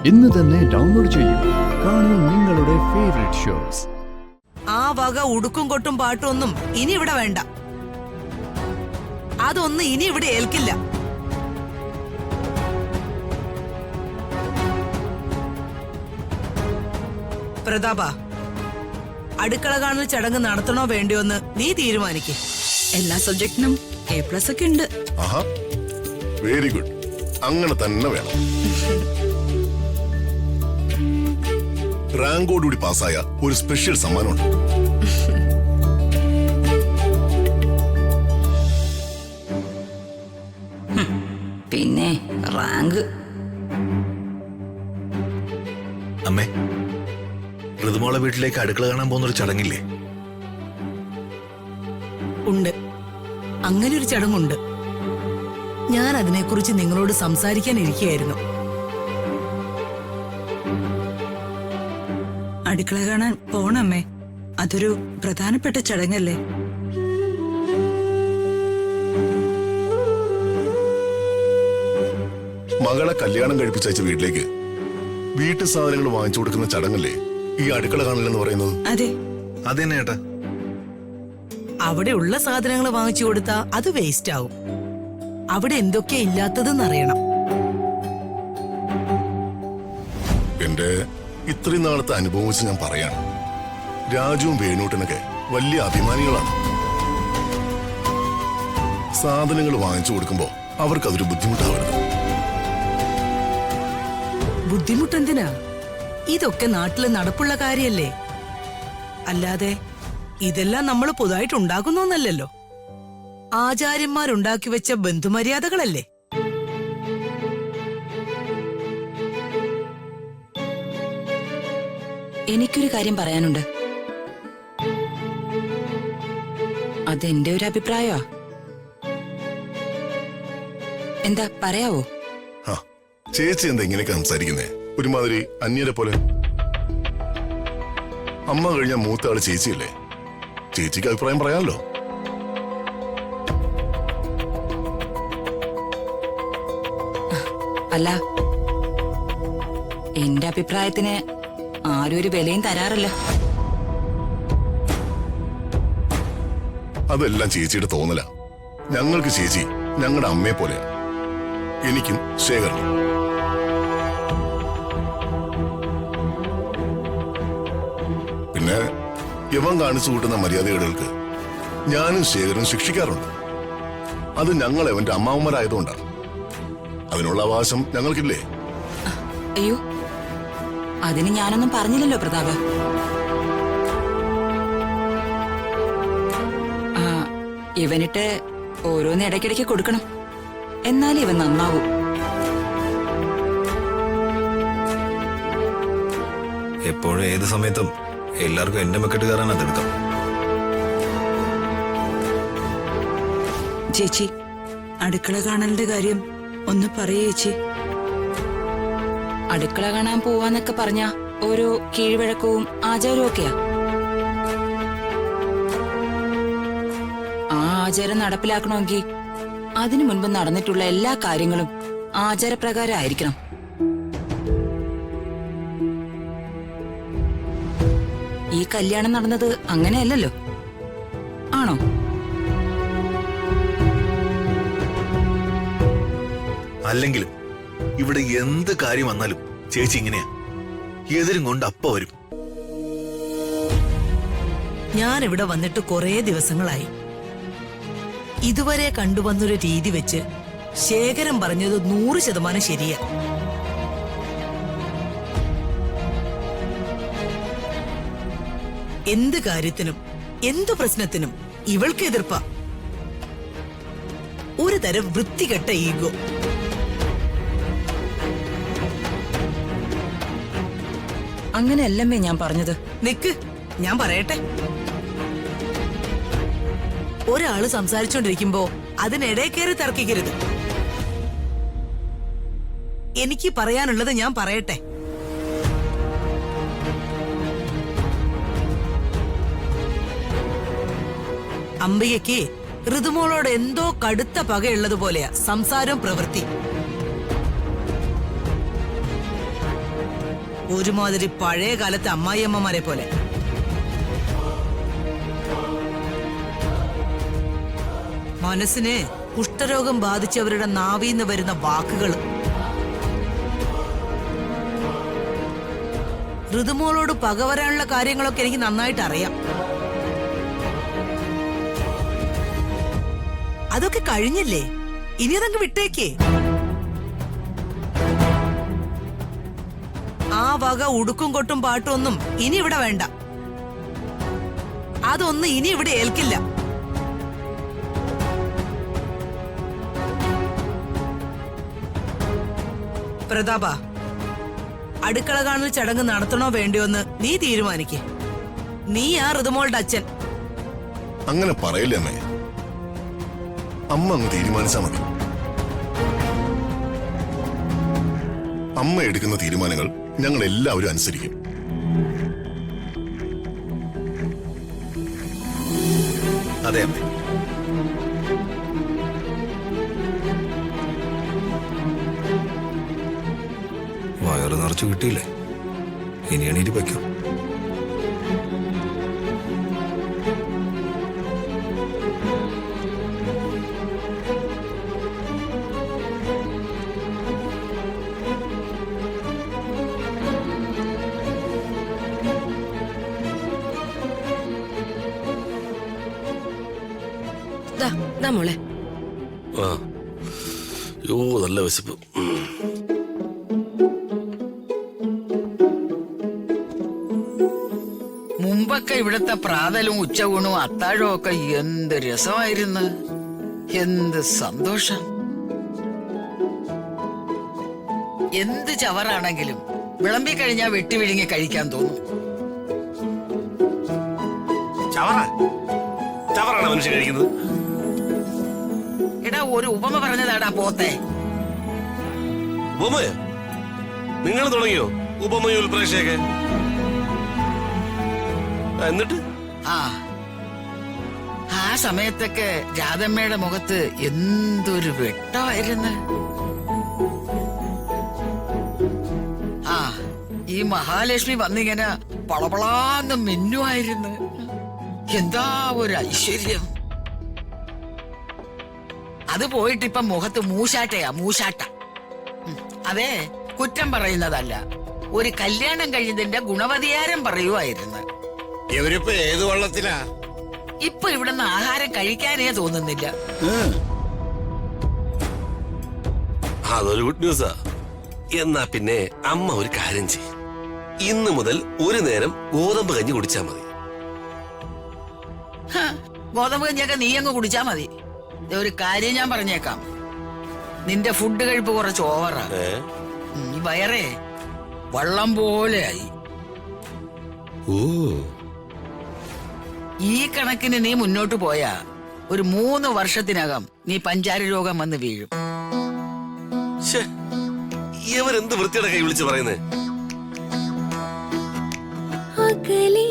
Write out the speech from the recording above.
ഇന്ന് തന്നെ ഡൗൺലോഡ് ചെയ്യൂ. കാണൂ നിങ്ങളുടെ ഫേവറേറ്റ് ഷോസ്. ആ വക ഉടുക്കും കൊട്ടും പാട്ടൊന്നും ഇനി ഇവിടെ വേണ്ട. അതൊന്നും ഇനി ഇവിടെ ഏൽക്കില്ല. പ്രതാപ, അടുക്കള കാണൽ ചടങ്ങ് നടത്തണോ വേണ്ടിയോന്ന് നീ തീരുമാനിക്കേ. എല്ലാ സബ്ജക്റ്റിനും A+ ഒക്കെ ഉണ്ട്. ആഹാ, വെരി ഗുഡ്. അങ്ങനെ തന്നെ വേണം. റാങ്കോടുകൂടി പാസ്സായ ഒരു സ്പെഷ്യൽ സമ്മാനമുണ്ട്. പിന്നെ റാങ്ക്. അമ്മേ, ഋതുമോളെ വീട്ടിലേക്ക് അടുക്കള കാണാൻ പോകുന്നൊരു ചടങ്ങില്ലേ? ഉണ്ട്, അങ്ങനെ ഒരു ചടങ്ങുണ്ട്. ഞാൻ അതിനെക്കുറിച്ച് നിങ്ങളോട് സംസാരിക്കാൻ ഇരിക്കുകയായിരുന്നു. അടുക്കള കാണാൻ പോണമ്മേ, അതൊരു പ്രധാനപ്പെട്ട ചടങ്ങല്ലേ. മകളെ കല്യാണം കഴിപ്പിച്ചയച്ച വീട്ടിലേക്ക് വീട്ടു സാധനങ്ങൾ വാങ്ങിച്ചു കൊടുക്കുന്ന ചടങ്ങല്ലേ ഈ അടുക്കള കാണലെന്ന് പറയുന്നത്? അതെ, അതെന്നെ ഏട്ടാ. അവിടെ ഉള്ള സാധനങ്ങൾ വാങ്ങിച്ചു കൊടുത്താ അത് വേസ്റ്റ് ആവും. അവിടെ എന്തൊക്കെയാ ഇല്ലാത്തതെന്ന് അറിയണം. എന്റെ ഇത്രയും നാളത്തെ അനുഭവം വെച്ച് ഞാൻ പറയാണ്, രാജുവും വേണൂട്ടനൊക്കെ വലിയ അഭിമാനികളാണ്. സാധനങ്ങൾ വാങ്ങിച്ചു കൊടുക്കുമ്പോ അവർക്കതൊരു ബുദ്ധിമുട്ടാവരുത്. ബുദ്ധിമുട്ടെന്തിനാ? ഇതൊക്കെ നാട്ടില് നടപ്പുള്ള കാര്യല്ലേ. അല്ലാതെ ഇതെല്ലാം നമ്മൾ പുതുതായിട്ട് ഉണ്ടാക്കുന്നൊന്നല്ലല്ലോ. ആചാര്യന്മാരുണ്ടാക്കി വെച്ച ബന്ധുമര്യാദകളല്ലേ. എനിക്കൊരു കാര്യം പറയാനുണ്ട്. അതെന്റെ ഒരു അഭിപ്രായമാ. എന്താ പറയാവോ? ചേച്ചി എന്താ ഇങ്ങനെയൊക്കെ സംസാരിക്കുന്നേ? ഒരുമാതിരി അന്യരെ പോലെ. അമ്മ കഴിഞ്ഞ മൂത്ത ആള് ചേച്ചിയല്ലേ, ചേച്ചിക്ക് അഭിപ്രായം പറയാമല്ലോ. അല്ല, എന്റെ അഭിപ്രായത്തിന് ആരും ഒരു വിലയും തരാറില്ല. അതെല്ലാം ചേച്ചിയുടെ തോന്നല. ഞങ്ങൾക്ക് ചേച്ചി ഞങ്ങളുടെ അമ്മയെ പോലെയാ. എനിക്കും ശേഖരനും. പിന്നെ ഇവൻ കാണിച്ചു കൂട്ടുന്ന മര്യാദകേടുകൾക്ക് ഞാനും ശേഖരനും ശിക്ഷിക്കാറുണ്ട്. അത് ഞങ്ങൾ അവന്റെ അമ്മാവന്മാരായതുകൊണ്ടാണ്. അതിനുള്ള അവകാശം ഞങ്ങൾക്കില്ലേ? അയ്യോ, അതിന് ഞാനൊന്നും പറഞ്ഞില്ലല്ലോ പ്രതാപ. ഇവനിട്ട് ഓരോന്ന് ഇടയ്ക്കിടയ്ക്ക് കൊടുക്കണം, എന്നാലും ഇവൻ നന്നാവൂ. എപ്പോഴും ഏത് സമയത്തും എല്ലാവർക്കും എന്റെ മെക്കെട്ട് കയറാൻ അതെടുക്കാം. ചേച്ചി, അടുക്കള കാണലിന്റെ കാര്യം ഒന്ന് പറയേ ചേച്ചി. അടുക്കള കാണാൻ പോവാന്നൊക്കെ പറഞ്ഞ ഓരോ കീഴ്വഴക്കവും ആചാരവും ഒക്കെയാ. ആ ആചാരം നടപ്പിലാക്കണമെങ്കിൽ അതിനു മുൻപ് നടന്നിട്ടുള്ള എല്ലാ കാര്യങ്ങളും ആചാരപ്രകാരം ആയിരിക്കണം. ഈ കല്യാണം നടന്നത് അങ്ങനെയല്ലല്ലോ, ആണോ? അല്ലെങ്കിലും ഇവിടെ എന്ത് കാര്യം വന്നാലും ചേച്ചി ഇങ്ങനെയാ, എതിരും കൊണ്ട് അപ്പ വരും. ഞാൻ ഇവിടെ വന്നിട്ട് കുറേ ദിവസങ്ങളായി. ഇതുവരെ കണ്ടുവന്നൊരു രീതി വെച്ച് ശേഖരൻ പറഞ്ഞത് 100% ശരിയാ. എന്ത് കാര്യത്തിനും എന്തു പ്രശ്നത്തിനും ഇവൾക്ക് എതിർപ്പാ. ഒരു തരം വൃത്തികെട്ട ഈഗോ. അങ്ങനെയല്ലമ്മേ ഞാൻ പറഞ്ഞത്. നിക്ക്, ഞാൻ പറയട്ടെ. ഒരാള് സംസാരിച്ചോണ്ടിരിക്കുമ്പോ അതിനിടെ കയറി തർക്കിക്കരുത്. എനിക്ക് പറയാനുള്ളത് ഞാൻ പറയട്ടെ. അംബികയ്ക്ക് ഋതുമോളോട് എന്തോ കടുത്ത പകയുള്ളതുപോലെയാ സംസാരവും പ്രവൃത്തി. ഒരുമാതിരി പഴയ കാലത്തെ അമ്മായിയമ്മമാരെ പോലെ. മനസ്സിന് കുഷ്ഠരോഗം ബാധിച്ചവരുടെ നാവീന്ന് വരുന്ന വാക്കുകൾ. ഋതുമോളോട് പകവരാനുള്ള കാര്യങ്ങളൊക്കെ എനിക്ക് നന്നായിട്ട് അറിയാം. അതൊക്കെ കഴിഞ്ഞില്ലേ, ഇനി അതങ്ങ് വിട്ടേക്കേ. ആ വക ഉടുക്കും കൊട്ടും പാട്ടും ഒന്നും ഇനി ഇവിടെ വേണ്ട. അതൊന്നും ഇനി ഇവിടെ ഏൽക്കില്ല. പ്രതാപ, അടുക്കള കാണൽ ചടങ്ങ് നടത്തണോ വേണ്ടയോ എന്ന് നീ തീരുമാനിക്കേ. നീ ആ ഋതുമോളുടെ അച്ഛൻ. അങ്ങനെ പറയില്ലേ അമ്മേ, അമ്മ അങ്ങ് തീരുമാനിച്ചാ മതി. അമ്മ എടുക്കുന്ന തീരുമാനങ്ങൾ ഞങ്ങൾ എല്ലാവരും അനുസരിക്കും. അതെ അമ്മേ. വയറ് നിറച്ചു കിട്ടിയില്ലേ, ഇനി എണീറ്റ് വയ്ക്കാം. മോളെ ആ, യോ നല്ല വിശപ്പ്. മുമ്പൊക്കെ ഇവിടുത്തെ പ്രാതലും ഉച്ചയൂണും അത്താഴവും ഒക്കെ എന്ത് രസമായിരുന്നു, എന്ത് സന്തോഷം. എന്ത് ചവറാണെങ്കിലും വിളമ്പി കഴിഞ്ഞാൽ വെട്ടി വിഴുങ്ങി കഴിക്കാൻ തോന്നും. ചവറാണ് മനുഷ്യൻ കഴിക്കുന്നത്. എടാ, ഒരു ഉപമ പറഞ്ഞതാടാ പോത്തെ. ഉപമയോ? നിങ്ങൾ തുടങ്ങിയോ ഉപമയും ഉൽപ്രേക്ഷയൊക്കെ? എന്നിട്ട് ആ സമയത്തൊക്കെ രാധമ്മയുടെ മുഖത്ത് എന്തൊരു വെട്ടമായിരുന്നു. ഈ മഹാലക്ഷ്മി വന്നിങ്ങനെ പളപളാന്ന് മിന്നുമായിരുന്നു. എന്താ ഒരു ഐശ്വര്യം. അത് പോയിട്ടിപ്പം മുഖത്ത് മൂശാട്ട. അതെ, കുറ്റം പറയുന്നതല്ല, ഒരു കല്യാണം കഴിഞ്ഞതിന്റെ ഗുണവധികാരം പറയുമായിരുന്നു. ഇവരിപ്പോ ഏത് വള്ളത്തിലാ? ഇപ്പൊ ഇവിടുന്ന് ആഹാരം കഴിക്കാനേ തോന്നുന്നില്ല. അതൊരു ഗുഡ് ന്യൂസാ. എന്നാ പിന്നെ അമ്മ ഒരു കാര്യം ചെയ്യും, ഇന്ന് മുതൽ ഒരു നേരം ഗോതമ്പ് കഞ്ഞി കുടിച്ചാ മതി. ഗോതമ്പ് കഞ്ഞിയൊക്കെ നീ അങ്ങ് കുടിച്ചാ മതി. ഒരു കാര്യം ഞാൻ പറഞ്ഞേക്കാം, നിന്റെ ഫുഡ് കഴിപ്പ് കുറച്ച് ഓവറാ. ഈ വയറേ വള്ളം പോലെയായി. ഈ കണക്കിന് നീ മുന്നോട്ട് പോയാ ഒരു 3 വർഷത്തിനകം നീ പഞ്ചാര രോഗം വന്ന് വീഴും. ഇവരെന്ത് വൃത്തിയുടെ കൈ വിളിച്ച് പറയുന്നേ? അകലേ